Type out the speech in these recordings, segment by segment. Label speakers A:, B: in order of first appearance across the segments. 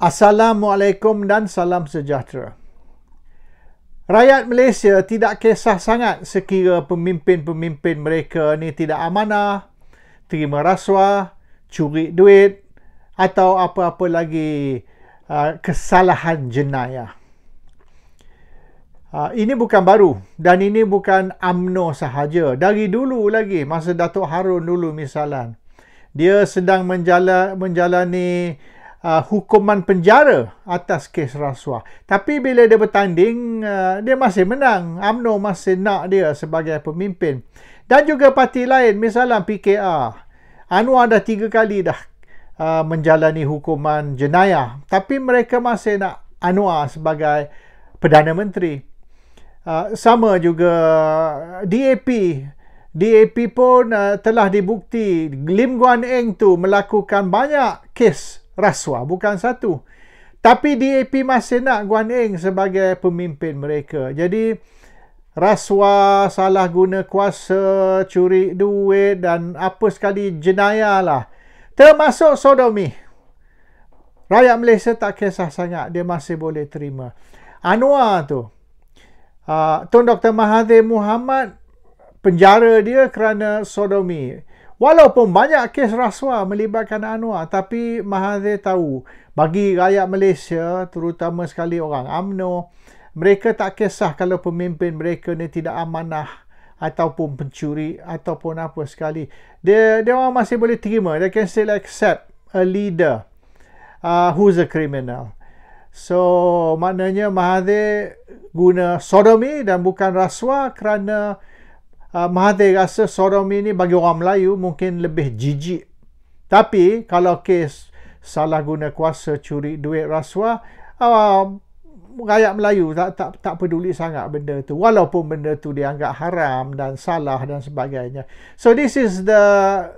A: Assalamualaikum dan salam sejahtera. Rakyat Malaysia tidak kisah sangat sekira pemimpin-pemimpin mereka ni tidak amanah, terima rasuah, curi duit atau apa-apa lagi kesalahan jenayah. Ini bukan baru dan ini bukan UMNO sahaja. Dari dulu lagi, masa Datuk Harun dulu misalan, dia sedang menjalani hukuman penjara atas kes rasuah. Tapi bila dia bertanding, dia masih menang. UMNO masih nak dia sebagai pemimpin. Dan juga parti lain, misalnya PKR. Anwar dah 3 kali dah menjalani hukuman jenayah. Tapi mereka masih nak Anwar sebagai Perdana Menteri. Sama juga DAP. DAP pun telah dibukti Lim Guan Eng tu melakukan banyak kes rasuah, bukan satu. Tapi DAP masih nak Guan Eng sebagai pemimpin mereka. Jadi rasuah, salah guna kuasa, curi duit dan apa sekali jenayah lah. Termasuk sodomi. Rakyat Malaysia tak kisah sangat, dia masih boleh terima. Anwar tu, Tun Dr. Mahathir Mohamad, penjara dia kerana sodomi. Walaupun banyak kes rasuah melibatkan Anwar, tapi Mahathir tahu, bagi rakyat Malaysia, terutama sekali orang UMNO, mereka tak kisah kalau pemimpin mereka ni tidak amanah ataupun pencuri ataupun apa sekali. Dia orang masih boleh terima. They can still accept a leader who's a criminal. So, maknanya Mahathir guna sodomi dan bukan rasuah kerana Mahathir rasa sodomi ni bagi orang Melayu mungkin lebih jijik. Tapi kalau kes salah guna kuasa, curi duit, rasuah, rakyat Melayu tak peduli sangat benda tu. Walaupun benda tu dianggap haram dan salah dan sebagainya. So this is the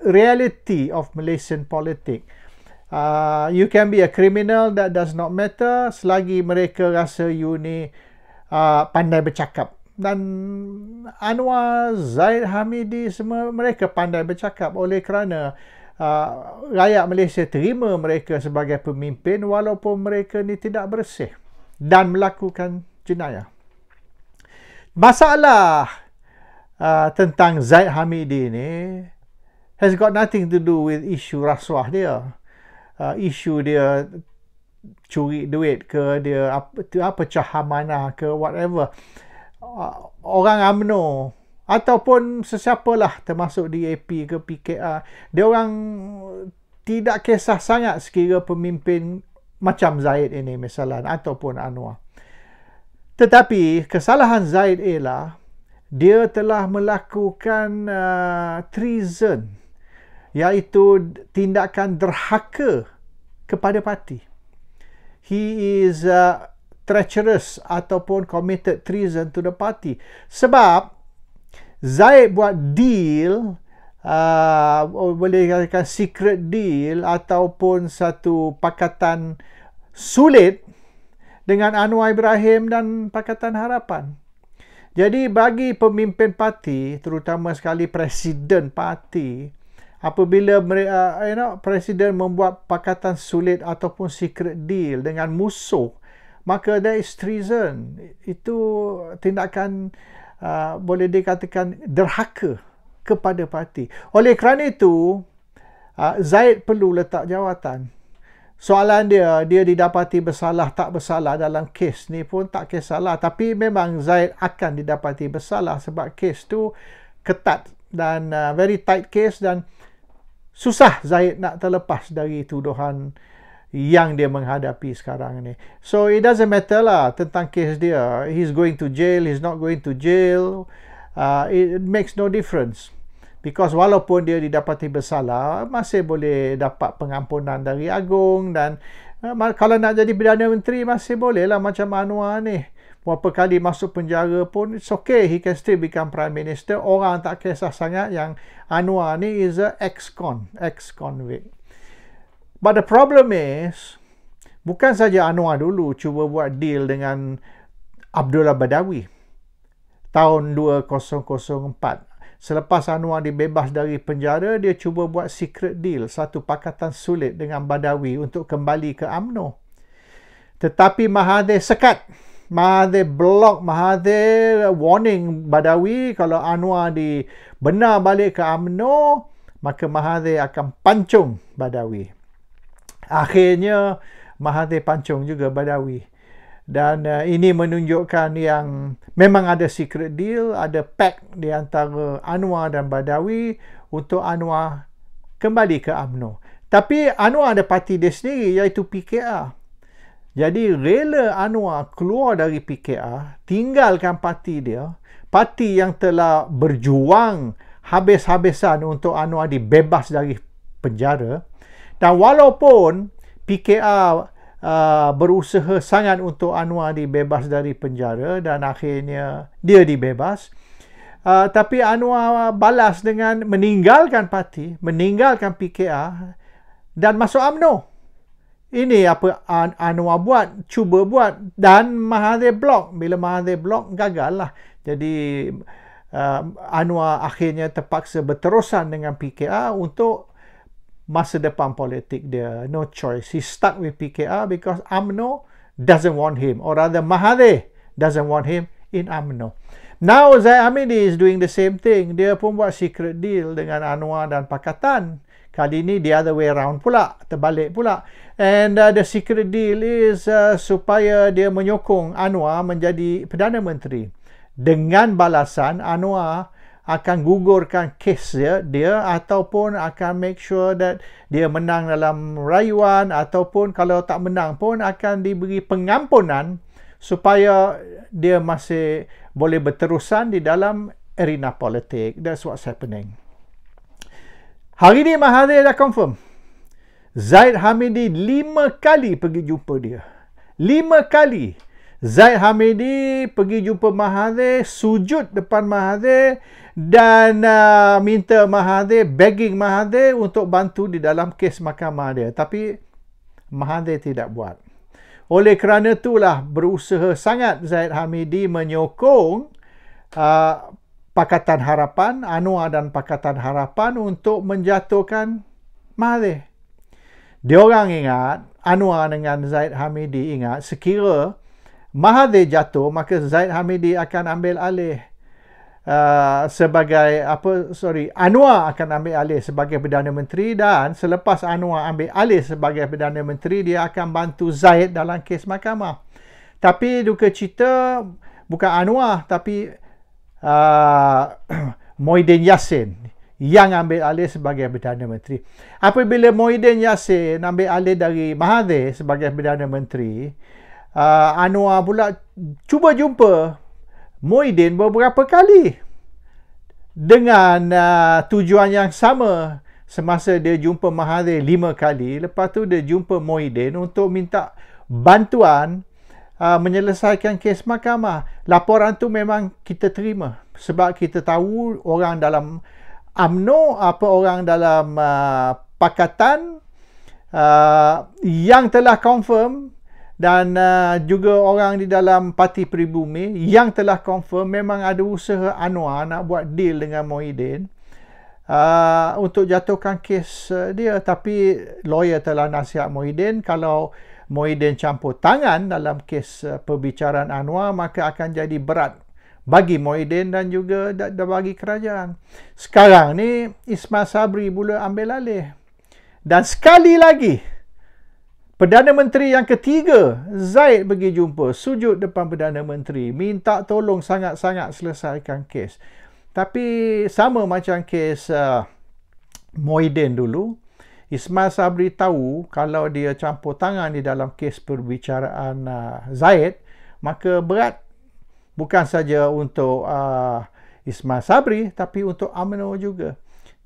A: reality of Malaysian politics. You can be a criminal, that does not matter selagi mereka rasa you ni pandai bercakap. Dan Anwar, Zahid Hamidi, semua mereka pandai bercakap oleh kerana rakyat Malaysia terima mereka sebagai pemimpin walaupun mereka ni tidak bersih dan melakukan jenayah. Masalah tentang Zahid Hamidi ni has got nothing to do with isu rasuah dia. Isu dia curi duit ke, dia pecah amanah ke, whatever. Orang UMNO ataupun sesiapalah termasuk DAP ke PKR, dia orang tidak kisah sangat sekira pemimpin macam Zahid ini misalnya ataupun Anwar. Tetapi kesalahan Zahid ialah dia telah melakukan treason, iaitu tindakan derhaka kepada parti. He is treacherous ataupun committed treason to the party. Sebab Zahid buat deal, boleh katakan secret deal ataupun satu pakatan sulit dengan Anwar Ibrahim dan Pakatan Harapan. Jadi bagi pemimpin parti, terutama sekali presiden parti, apabila presiden membuat pakatan sulit ataupun secret deal dengan musuh, maka there is treason. Itu tindakan boleh dikatakan derhaka kepada parti. Oleh kerana itu, Zahid perlu letak jawatan. Soalan dia didapati bersalah tak bersalah dalam kes ni pun tak kisahlah. Tapi memang Zahid akan didapati bersalah sebab kes tu ketat dan very tight case dan susah Zahid nak terlepas dari tuduhan yang dia menghadapi sekarang ni. So it doesn't matter lah tentang kes dia. He's going to jail, he's not going to jail. It makes no difference. Because walaupun dia didapati bersalah, masih boleh dapat pengampunan dari Agong dan kalau nak jadi Perdana Menteri masih boleh lah macam Anwar ni. Berapa kali masuk penjara pun it's okay, he can still become Prime Minister. Orang tak kisah sangat yang Anwar ni is a ex-convict. But the problem is, bukan saja Anwar dulu cuba buat deal dengan Abdullah Badawi tahun 2004. Selepas Anwar dibebas dari penjara, dia cuba buat secret deal, satu pakatan sulit dengan Badawi untuk kembali ke UMNO. Tetapi Mahathir sekat. Mahathir block, Mahathir warning Badawi kalau Anwar dibenar balik ke UMNO, maka Mahathir akan pancung Badawi. Akhirnya Mahathir pancung juga Badawi. Dan ini menunjukkan yang memang ada secret deal, ada pact di antara Anwar dan Badawi untuk Anwar kembali ke UMNO. Tapi Anwar ada parti dia sendiri, iaitu PKR. Jadi rela Anwar keluar dari PKR, tinggalkan parti dia, parti yang telah berjuang habis-habisan untuk Anwar dibebas dari penjara. Dan walaupun PKR berusaha sangat untuk Anwar dibebas dari penjara dan akhirnya dia dibebas, tapi Anwar balas dengan meninggalkan parti, meninggalkan PKR dan masuk UMNO. Ini apa Anwar buat, cuba buat, dan Mahathir block. Bila Mahathir block, gagal lah. Jadi Anwar akhirnya terpaksa berterusan dengan PKR untuk masa depan politik dia. No choice. He stuck with PKR because UMNO doesn't want him. Or rather, Mahathir doesn't want him in UMNO. Now, Zaid Hamidi is doing the same thing. Dia pun buat secret deal dengan Anwar dan Pakatan. Kali ini the other way around pula, terbalik pula. And the secret deal is supaya dia menyokong Anwar menjadi Perdana Menteri. Dengan balasan Anwar akan gugurkan kes dia ataupun akan make sure that dia menang dalam rayuan, ataupun kalau tak menang pun akan diberi pengampunan supaya dia masih boleh berterusan di dalam arena politik. That's what's happening. Hari ni Mahathir dah confirm. Zaid Hamidi 5 kali pergi jumpa dia. 5 kali. Zaid Hamidi pergi jumpa Mahathir, sujud depan Mahathir dan minta Mahathir, begging Mahathir untuk bantu di dalam kes mahkamah dia. Tapi Mahathir tidak buat. Oleh kerana itulah berusaha sangat Zaid Hamidi menyokong Pakatan Harapan, Anwar dan Pakatan Harapan untuk menjatuhkan Mahathir. Diorang ingat, Anwar dengan Zaid Hamidi ingat, sekira Mahathir jatuh, maka Zaid Hamidi akan ambil alih Anwar akan ambil alih sebagai Perdana Menteri, dan selepas Anwar ambil alih sebagai Perdana Menteri, dia akan bantu Zaid dalam kes mahkamah. Tapi duka cita, bukan Anwar, tapi Muhyiddin Yassin yang ambil alih sebagai Perdana Menteri. Apabila Muhyiddin Yassin ambil alih dari Mahathir sebagai Perdana Menteri, Anwar pula cuba jumpa Muhyiddin beberapa kali dengan tujuan yang sama. Semasa dia jumpa Mahathir 5 kali, lepas tu dia jumpa Muhyiddin untuk minta bantuan menyelesaikan kes mahkamah. Laporan tu memang kita terima sebab kita tahu orang dalam UMNO, orang dalam Pakatan yang telah confirm, dan juga orang di dalam Parti Pribumi yang telah confirm memang ada usaha Anwar nak buat deal dengan Muhyiddin untuk jatuhkan kes dia. Tapi lawyer telah nasihat Muhyiddin, kalau Muhyiddin campur tangan dalam kes perbicaraan Anwar, maka akan jadi berat bagi Muhyiddin dan juga bagi kerajaan. Sekarang ni Ismail Sabri pula ambil alih. Dan sekali lagi, Perdana Menteri yang ketiga, Zaid pergi jumpa, sujud depan Perdana Menteri, minta tolong sangat-sangat selesaikan kes. Tapi sama macam kes Muhyiddin dulu, Ismail Sabri tahu kalau dia campur tangan di dalam kes perbicaraan Zaid, maka berat bukan saja untuk Ismail Sabri, tapi untuk UMNO juga.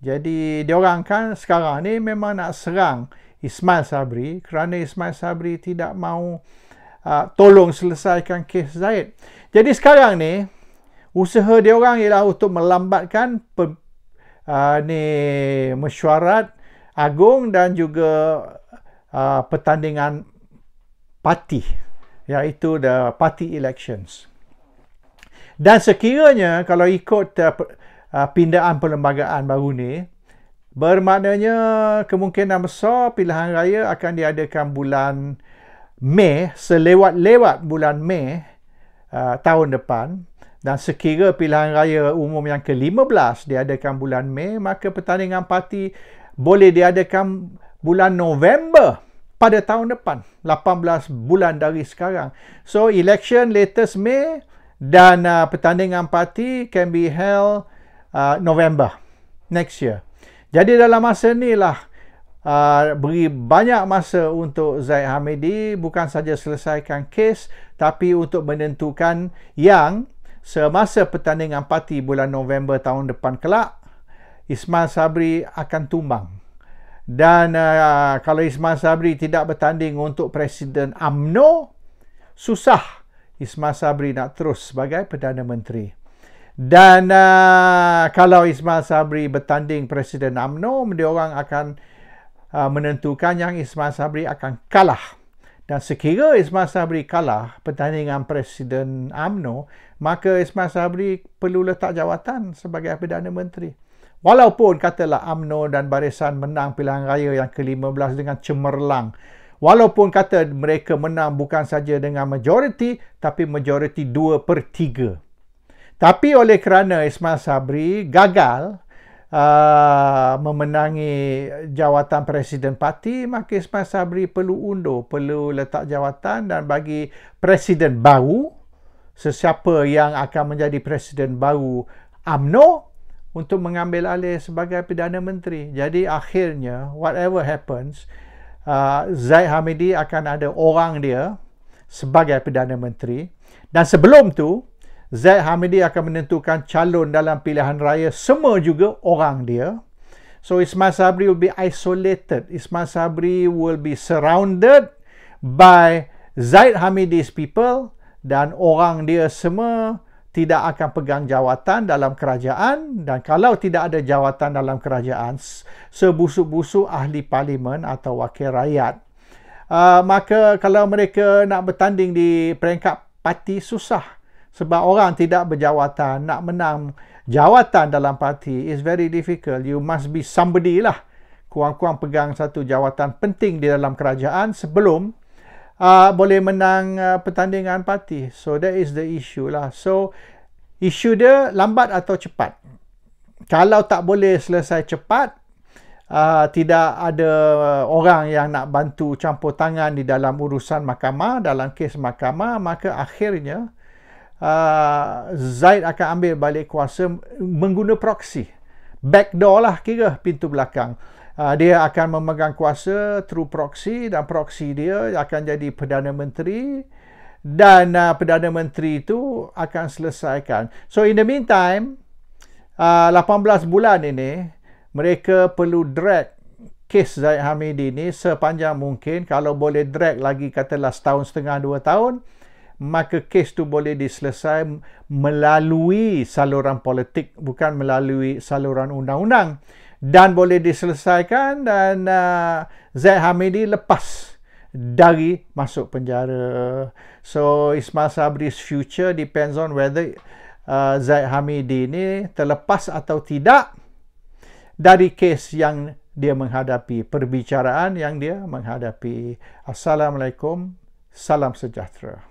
A: Jadi diorang kan sekarang ni memang nak serang Ismail Sabri kerana Ismail Sabri tidak mahu tolong selesaikan kes Zaid. Jadi sekarang ni usaha diorang ialah untuk melambatkan mesyuarat agung dan juga pertandingan parti, iaitu the party elections. Dan sekiranya kalau ikut pindaan perlembagaan baru ni, bermaknanya kemungkinan besar pilihan raya akan diadakan bulan Mei, selewat-lewat bulan Mei tahun depan, dan sekira pilihan raya umum yang ke-15 diadakan bulan Mei, maka pertandingan parti boleh diadakan bulan November pada tahun depan, 18 bulan dari sekarang. So, election latest Mei dan pertandingan parti can be held November next year. Jadi dalam masa ni lah beri banyak masa untuk Zaid Hamidi, bukan saja selesaikan kes, tapi untuk menentukan yang semasa pertandingan parti bulan November tahun depan kelak, Ismail Sabri akan tumbang. Dan kalau Ismail Sabri tidak bertanding untuk Presiden UMNO, susah Ismail Sabri nak terus sebagai Perdana Menteri. Dan kalau Ismail Sabri bertanding Presiden UMNO, diorang akan menentukan yang Ismail Sabri akan kalah. Dan sekira Ismail Sabri kalah pertandingan Presiden UMNO, maka Ismail Sabri perlu letak jawatan sebagai Perdana Menteri. Walaupun katalah UMNO dan Barisan menang pilihan raya yang ke-15 dengan cemerlang. Walaupun kata mereka menang bukan saja dengan majoriti, tapi majoriti 2/3. Tapi oleh kerana Ismail Sabri gagal memenangi jawatan Presiden Parti, maka Ismail Sabri perlu undur, perlu letak jawatan dan bagi Presiden baru, sesiapa yang akan menjadi Presiden baru UMNO, untuk mengambil alih sebagai Perdana Menteri. Jadi akhirnya, whatever happens, Zaid Hamidi akan ada orang dia sebagai Perdana Menteri. Dan sebelum tu, Zaid Hamidi akan menentukan calon dalam pilihan raya, semua juga orang dia. So Ismail Sabri will be isolated. Ismail Sabri will be surrounded by Zaid Hamidi's people, dan orang dia semua tidak akan pegang jawatan dalam kerajaan, dan kalau tidak ada jawatan dalam kerajaan, sebusuk-busuk ahli parlimen atau wakil rakyat. Maka kalau mereka nak bertanding di peringkat parti, susah. Sebab orang tidak berjawatan, nak menang jawatan dalam parti is very difficult. You must be somebody lah. Kurang-kurang pegang satu jawatan penting di dalam kerajaan sebelum boleh menang pertandingan parti. So that is the issue lah. So isu dia lambat atau cepat. Kalau tak boleh selesai cepat, tidak ada orang yang nak bantu campur tangan di dalam urusan mahkamah, dalam kes mahkamah, maka akhirnya Zaid akan ambil balik kuasa mengguna proxy. Backdoor lah kira, pintu belakang. Dia akan memegang kuasa through proxy, dan proxy dia akan jadi Perdana Menteri, dan Perdana Menteri itu akan selesaikan. So in the meantime, 18 bulan ini, mereka perlu drag kes Zaid Hamidi ini sepanjang mungkin. Kalau boleh drag lagi katalah setahun setengah, 2 tahun, maka kes tu boleh diselesai melalui saluran politik, bukan melalui saluran undang-undang. Dan boleh diselesaikan, dan Zaid Hamidi lepas dari masuk penjara. So Ismail Sabri's future depends on whether Zaid Hamidi ini terlepas atau tidak dari kes yang dia menghadapi, perbicaraan yang dia menghadapi. Assalamualaikum, salam sejahtera.